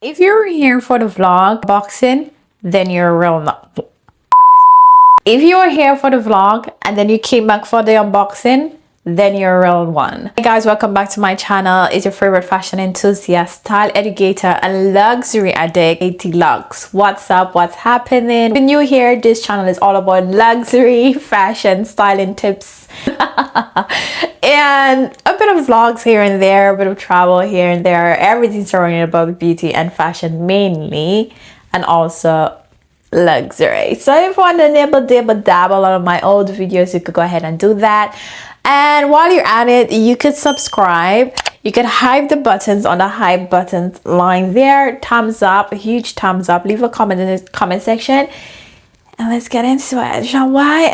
If you're here for the vlog boxing, then you're a real nut. If you are here for the vlog and then you came back for the unboxing, then you're a real one. Hey guys, welcome back to my channel. It's your favorite fashion enthusiast, style educator, and luxury addict, Lux. What's up? What's happening? If you're new here, this channel is all about luxury, fashion, styling tips, and a bit of vlogs here and there, a bit of travel here and there. Everything surrounding about beauty and fashion mainly, and also luxury. So if you want to dabble on my old videos, you could go ahead and do that. And while you're at it, you could subscribe. You could hype the buttons on the hype button line there. Thumbs up, a huge thumbs up. Leave a comment in the comment section. And let's get into it, shall we?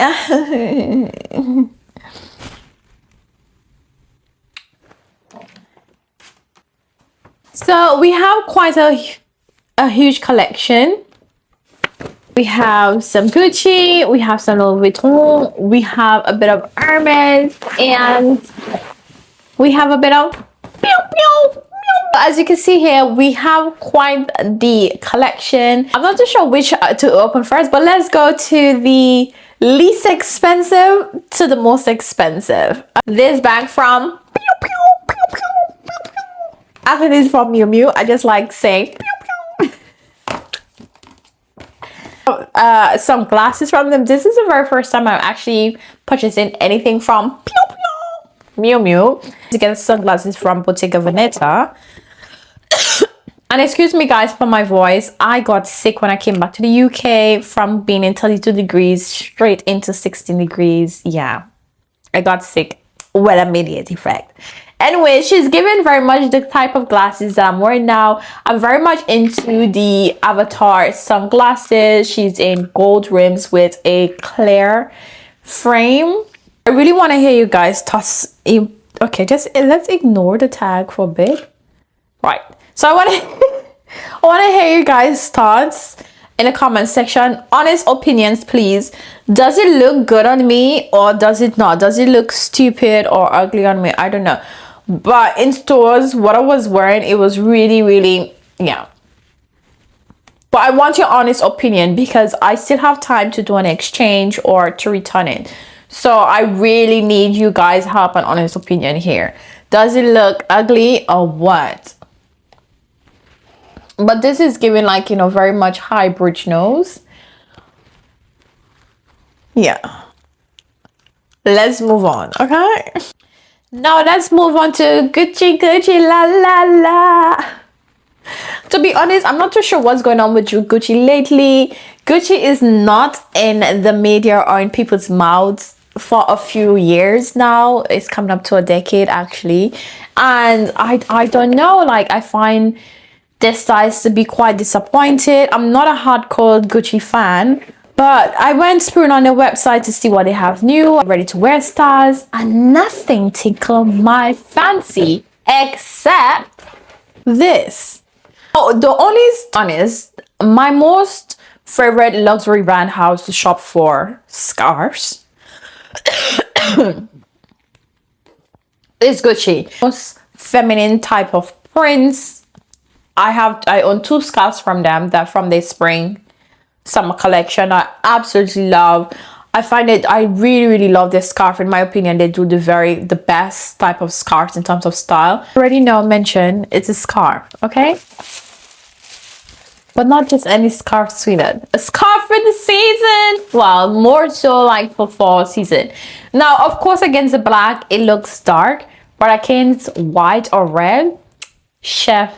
So we have quite a huge collection. We have some Gucci, we have some Louis Vuitton, we have a bit of Hermes, and we have a bit of pew, pew, pew. As you can see here, we have quite the collection. I'm not too sure which to open first, but let's go to the least expensive to the most expensive. This bag from pew, pew, pew, pew, pew, pew. After this from Miu Miu, I just like saying pew, some glasses from them. This is the very first time I'm actually purchasing anything from Miu Miu. To get sunglasses from Bottega Veneta. And excuse me guys for my voice, I got sick when I came back to the UK from being in 32 degrees straight into 16 degrees. Yeah, I got sick with immediate effect. Anyway, she's given very much the type of glasses that I'm wearing now. I'm very much into the Avatar sunglasses. She's in gold rims with a clear frame. I really want to hear you guys toss. Okay, just let's ignore the tag for a bit. Right. So I want to hear you guys' thoughts in the comment section. Honest opinions, please. Does it look good on me or does it not? Does it look stupid or ugly on me? I don't know. But in stores, what I was wearing, it was really, yeah. But I want your honest opinion because I still have time to do an exchange or to return it. So I really need you guys' help and honest opinion here. Does it look ugly or what? But this is giving like, you know, very much high bridge nose. Yeah. Let's move on, okay? Now let's move on to Gucci, la la la. To be honest, I'm not too sure what's going on with Gucci lately. Gucci is not in the media or in people's mouths for a few years now. It's coming up to a decade actually. And I don't know, like I find this styles to be quite disappointed. I'm not a hardcore Gucci fan. But I went through on their website to see what they have new, ready to wear styles, and nothing tickled my fancy except this. Oh, the only honest, my most favorite luxury brand house to shop for scarves is Gucci. Most feminine type of prints. I own 2 scarves from them that from their spring summer collection. I absolutely love. I really love this scarf. In my opinion, they do the best type of scarves in terms of style. I already know, mention it's a scarf, okay? But not just any scarf, sweetheart. A scarf for the season. Well, more so like for fall season. Now, of course, against the black, it looks dark, but against white or red, chef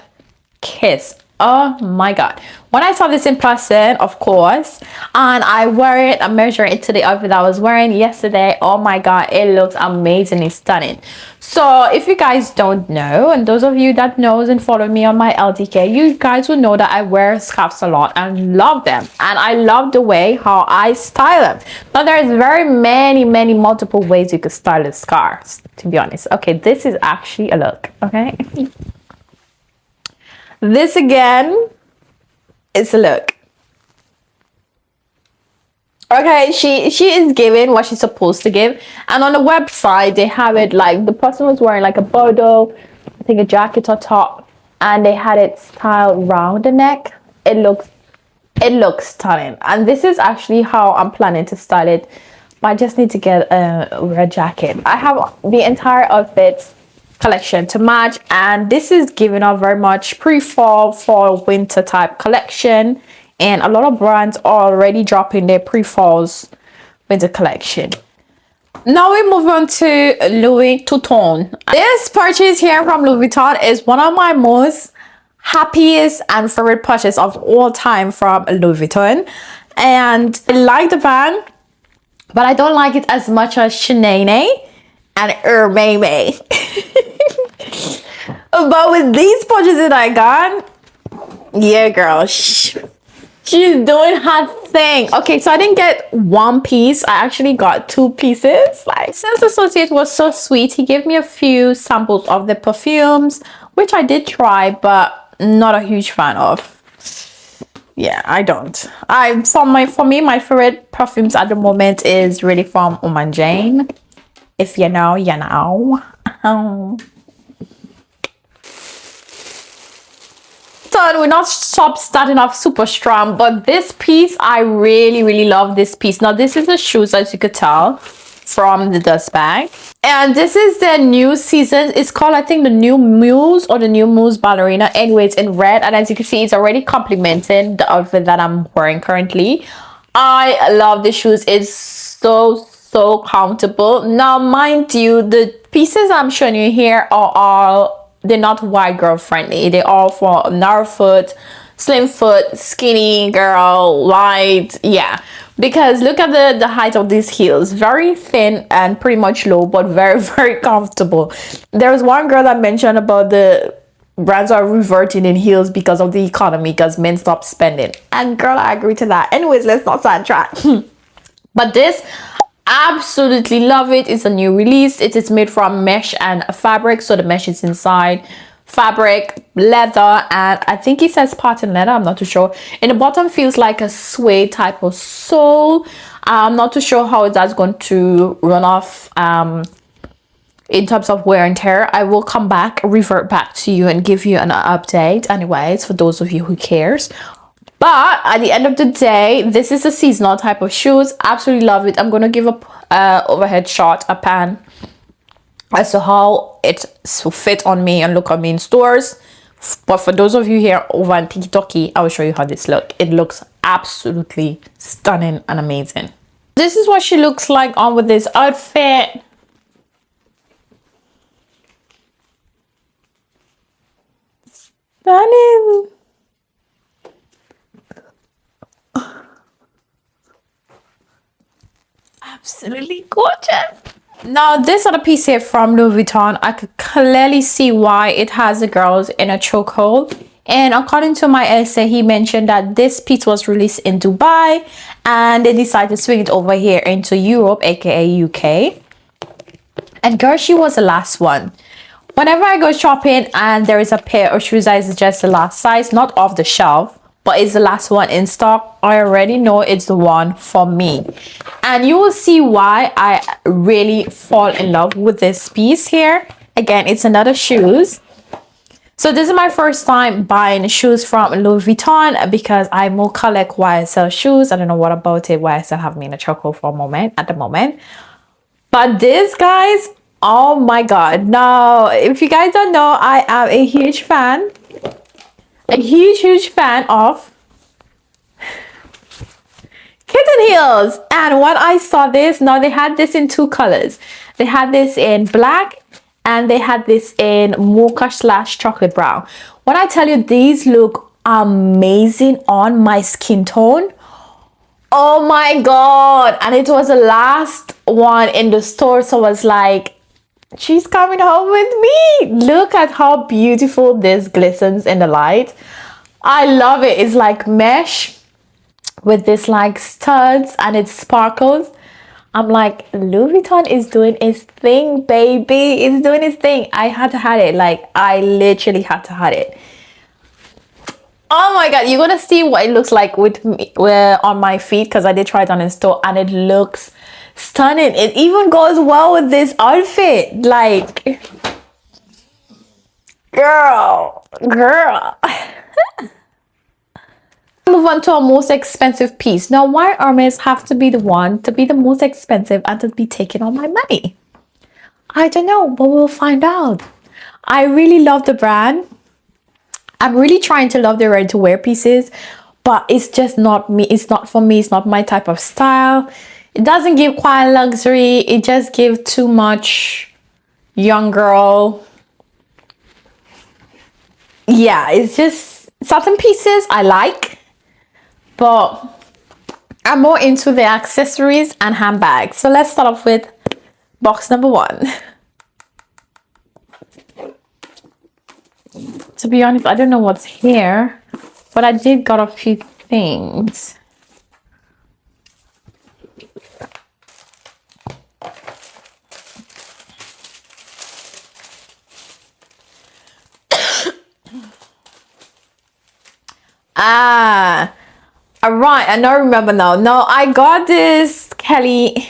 kiss. Oh my god, when I saw this in person, of course, and I wear it, I measure it to the outfit I was wearing yesterday. Oh my god, it looks amazingly stunning. So if you guys don't know, and those of you that knows and follow me on my LDK, you guys will know that I wear scarves a lot and love them, and I love the way how I style them. Now there's very many multiple ways you could style a scarf, to be honest. Okay, this is actually a look, okay? This again is a look. Okay, she is giving what she's supposed to give. And on the website, they have it like the person was wearing like a Bordeaux, I think a jacket or top. and they had it styled round the neck. It looks stunning, and this is actually how I'm planning to style it. I just need to get a red jacket. I have the entire outfits collection to match, and this is giving off very much pre-fall, fall, winter type collection, and a lot of brands are already dropping their pre-falls winter collection. Now we move on to Louis Vuitton. This purchase here from Louis Vuitton is one of my most happiest and favorite purchase of all time from Louis Vuitton, and I like the bag, but I don't like it as much as Chanel and Hermès. But with these purchases I got, yeah girl, she's doing her thing. Okay, so I didn't get one piece, I actually got two pieces. Like, sales associate was so sweet, he gave me a few samples of the perfumes, which I did try, but not a huge fan of. Yeah, I don't. For me, my favorite perfumes at the moment is really from Jane. If you know, you know. So we're not starting off super strong, but this piece, I really love this piece. Now this is the shoes, as you could tell from the dust bag, and this is the new season. It's called, I think, the New Muse or the New Muse Ballerina. Anyway, it's in red, and as you can see, it's already complementing the outfit that I'm wearing currently. I love the shoes. It's so comfortable. Now mind you, the pieces I'm showing you here are all, they're not wide girl friendly. They're all for narrow foot, slim foot, skinny girl, light. Yeah, because look at the height of these heels. Very thin and pretty much low, but very comfortable. There was one girl that mentioned about the brands are reverting in heels because of the economy, because men stop spending, and girl, I agree to that. Anyways, let's not sidetrack. But this, absolutely love it. It's a new release. It is made from mesh and fabric, so the mesh is inside fabric, leather, and I think it says pattern leather, I'm not too sure. In the bottom feels like a suede type of sole. I'm not too sure how that's going to run off in terms of wear and tear. I will come back, revert back to you, and give you an update anyways, for those of you who cares. But at the end of the day, this is a seasonal type of shoes. Absolutely love it. I'm going to give a overhead shot, a pan, as to how it will fit on me and look on me in stores. But for those of you here over on TikTok, I will show you how this looks. It looks absolutely stunning and amazing. This is what she looks like on with this outfit. Stunning. Absolutely gorgeous. Now this other piece here from Louis Vuitton, I could clearly see why it has the girls in a chokehold, and according to my essay, he mentioned that this piece was released in Dubai and they decided to swing it over here into Europe, aka UK. And girl, she was the last one. Whenever I go shopping and there is a pair of shoes that is just the last size, not off the shelf, but it's the last one in stock, I already know it's the one for me. And you will see why I really fall in love with this piece here. Again, it's another shoes. So this is my first time buying shoes from Louis Vuitton, because I more collect YSL shoes. I don't know what about it, YSL have me in a choco for a moment at the moment. But this, guys, oh my god. Now, if you guys don't know, I am a huge fan. A huge fan of kitten heels. And when I saw this, now they had this in two colors. They had this in black and they had this in mocha / chocolate brown. When I tell you, these look amazing on my skin tone. Oh my god. And it was the last one in the store, so I was like, she's coming home with me. Look at how beautiful this glistens in the light. I love it. It's like mesh with this like studs and it sparkles. I'm like, Louis Vuitton is doing its thing, baby. It's doing its thing. I had to have it. Like, I literally had to have it. Oh my god, you're gonna see what it looks like with me on my feet, because I did try it on in store and it looks stunning. It even goes well with this outfit. Like, Girl. Move on to our most expensive piece. Now, why Hermes have to be the one to be the most expensive and to be taking all my money? I don't know, but we'll find out. I really love the brand. I'm really trying to love their ready-to-wear pieces, but it's just not me. It's not for me. It's not my type of style. It doesn't give quiet luxury. It just gives too much young girl. Yeah, it's just certain pieces I like, but I'm more into the accessories and handbags. So let's start off with box number 1. To be honest, I don't know what's here, but I did got a few things. All right, I don't remember now. No, I got this Kelly.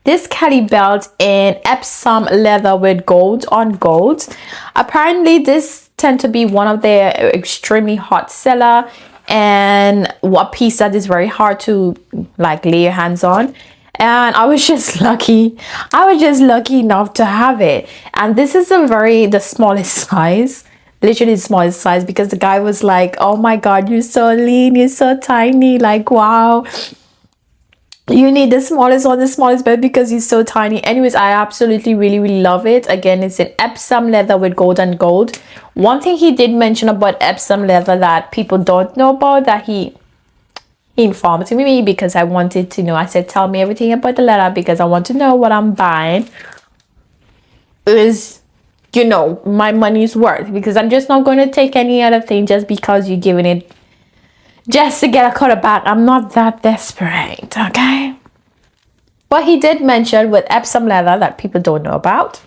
This Kelly belt in Epsom leather with gold on gold. Apparently, this tend to be one of their extremely hot seller and a piece that is very hard to like lay your hands on. And I was just lucky. I was just lucky enough to have it. And this is the smallest size. Literally the smallest size, because the guy was like, oh my god, you're so lean, you're so tiny, like wow, you need the smallest one, the smallest bed because you're so tiny. Anyways, I absolutely really love it. Again, it's in Epsom leather with gold and gold. One thing he did mention about Epsom leather that people don't know about, that he informed to me, because I wanted to know. I said, tell me everything about the leather because I want to know what I'm buying is, you know, my money's worth, because I'm just not going to take any other thing just because you're giving it just to get a cut back. I'm not that desperate, okay? What he did mention with Epsom leather that people don't know about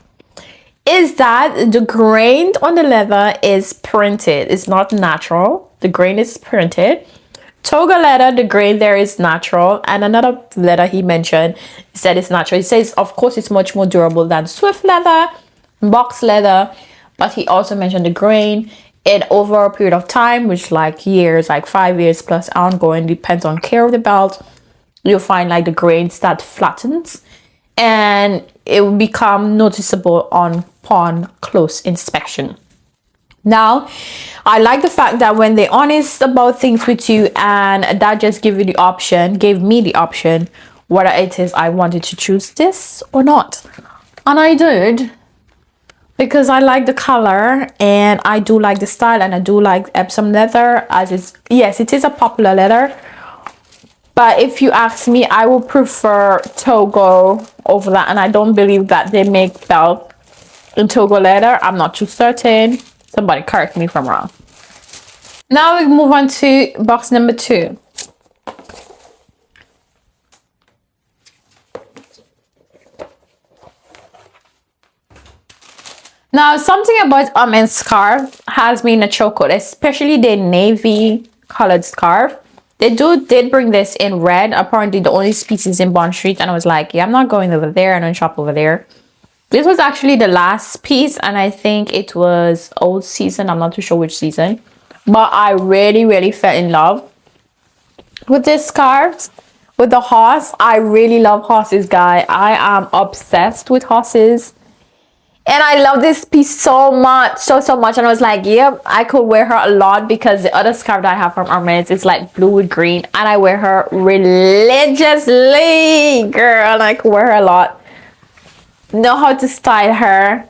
is that the grain on the leather is printed. It's not natural. The grain is printed. Toga leather, the grain there is natural. And another leather he mentioned said it's natural. He says, of course, it's much more durable than Swift leather, box leather, but he also mentioned the grain in over a period of time, which like years, like 5 years plus ongoing, depends on care of the belt. You'll find like the grain start flattens and it will become noticeable upon close inspection. Now, I like the fact that when they're honest about things with you, and that just gave me the option whether it is I wanted to choose this or not, and I did. Because I like the color and I do like the style, and I do like Epsom leather, as it's, yes, it is a popular leather. But if you ask me, I would prefer Togo over that. And I don't believe that they make belt in Togo leather. I'm not too certain. Somebody correct me if I'm wrong. Now we move on to box number 2. Now, something about Hermes scarf has me in a chokehold, especially the navy colored scarf. They did bring this in red, apparently the only species in Bond Street, and I was like, yeah, I'm not going over there. I don't shop over there. This was actually the last piece, and I think it was old season. I'm not too sure which season, but I really fell in love with this scarf. With the horse, I really love horses, guy. I am obsessed with horses. And I love this piece so much, so much. And I was like, yep, I could wear her a lot, because the other scarf that I have from Hermes is like blue with green. And I wear her religiously, girl. And I could wear her a lot. Know how to style her.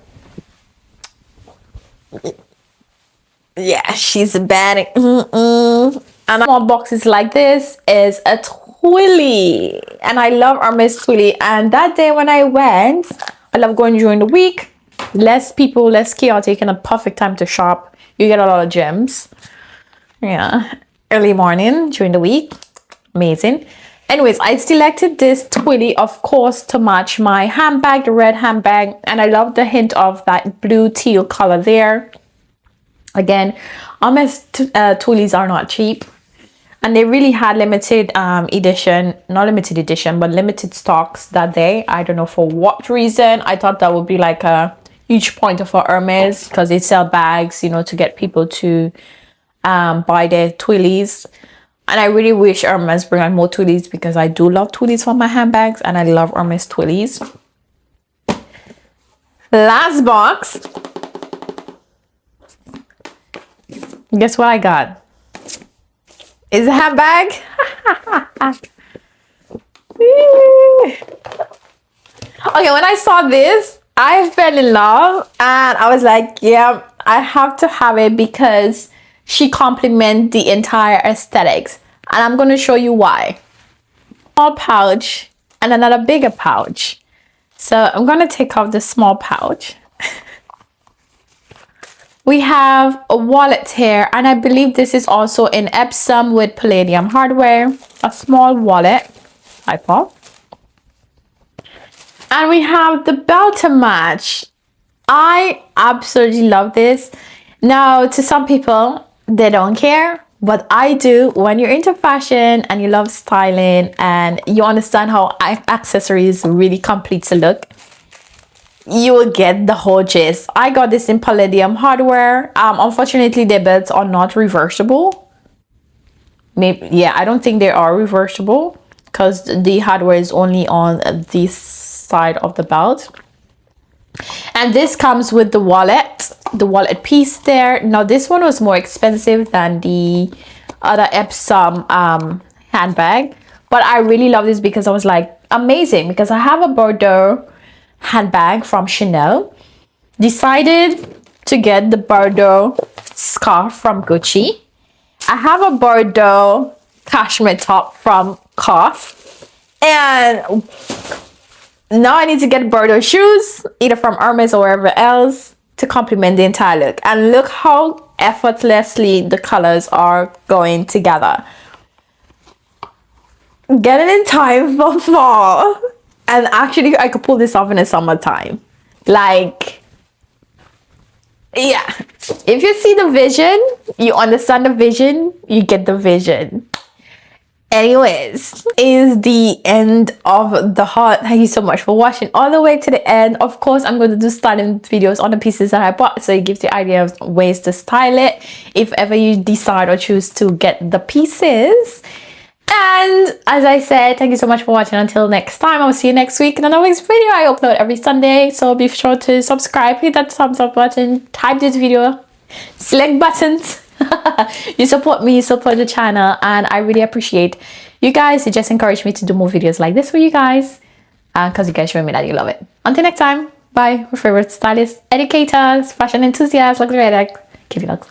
Yeah, she's a bad. And small boxes like this is a Twilly. And I love Hermes Twilly. And that day when I went, I love going during the week. Less people, less chaotic, and a perfect time to shop. You get a lot of gems. Yeah, early morning during the week, amazing. Anyways, I selected this Twilly, of course, to match my handbag, the red handbag, and I love the hint of that blue teal color there. Again, Hermes Twillys are not cheap, and they really had limited edition, not limited edition, but limited stocks that day. I don't know for what reason. I thought that would be like a huge pointer for Hermes because they sell bags, you know, to get people to buy their twillies. And I really wish Hermes bring out more twillies because I do love twillies for my handbags and I love Hermes twillies. Last box. Guess what I got? It's a handbag. Okay, when I saw this, I fell in love and I was like, yeah, I have to have it because she complements the entire aesthetics. And I'm going to show you why. Small pouch and another bigger pouch. So I'm going to take off the small pouch. We have a wallet here, and I believe this is also in Epsom with palladium hardware. A small wallet type of. And we have the belt to match. I absolutely love this. Now, to some people, they don't care, but I do. When you're into fashion and you love styling and you understand how accessories really completes a look, you will get the whole gist. I got this in palladium hardware. Unfortunately, the belts are not reversible. Maybe, yeah, I don't think they are reversible because the hardware is only on this side of the belt. And this comes with the wallet piece there. Now this one was more expensive than the other Epsom handbag, but I really love this because I was like, amazing, because I have a Bordeaux handbag from Chanel, decided to get the Bordeaux scarf from Gucci. I have a Bordeaux cashmere top from COS, and now I need to get Bordeaux shoes, either from Hermes or wherever else, to complement the entire look. And look how effortlessly the colors are going together. Get it in time for fall. And actually, I could pull this off in the summertime. Like, yeah. If you see the vision, you understand the vision, you get the vision. Anyways, is the end of the haul. Thank you so much for watching all the way to the end. Of course, I'm going to do styling videos on the pieces that I bought, so it gives you an idea of ways to style it if ever you decide or choose to get the pieces. And as I said, thank you so much for watching. Until next time, I'll see you next week in another video. I upload every Sunday, so be sure to subscribe, hit that thumbs up button, type this video, select buttons. You support me, you support the channel, and I really appreciate you guys. It just encouraged me to do more videos like this for you guys, because you guys show me that you love it. Until next time, bye. Your favorite stylists, educators, fashion enthusiasts, luxury addicts. Keep it luxe.